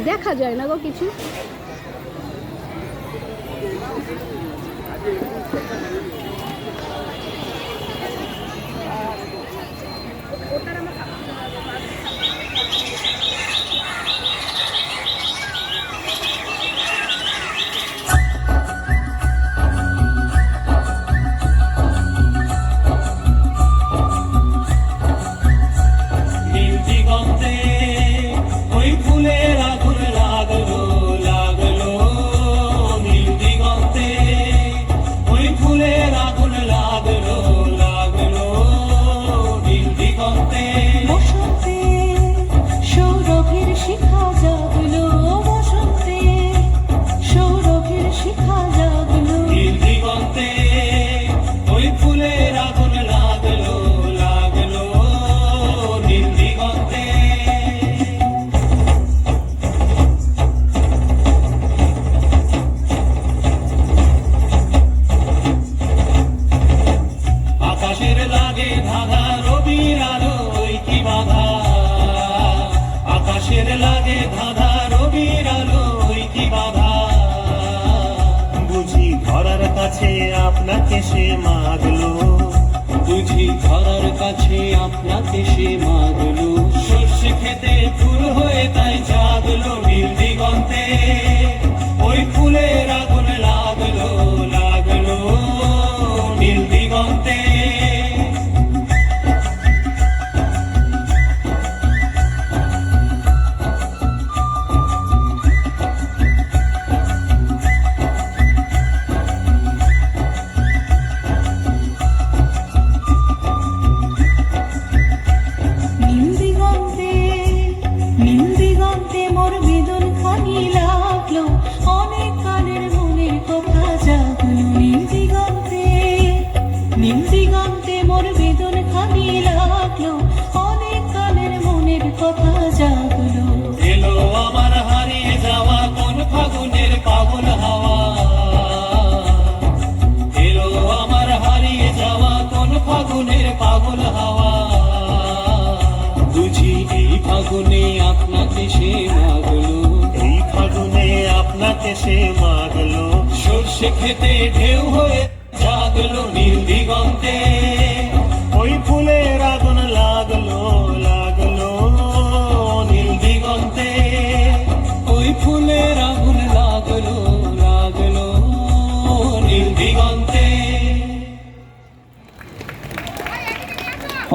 দেখা যায় না গো কিছু। আপনাকে সে মাগলো, বুঝি ধরার কাছে আপনাকে সে মাগলো। সর্ষে খেতে ফুল হয়ে তাই জাগলো নীল দিগন্তে, ওই ফুলের আগুন লাগলো লাগলো নীল দিগন্তে। আপনাকে সে মাগলো, এই ফাগুনে আপনাকে সে মাগলো। সর্ষে খেতে ঢেউ হয়ে জাগলো নীল দিগন্তে।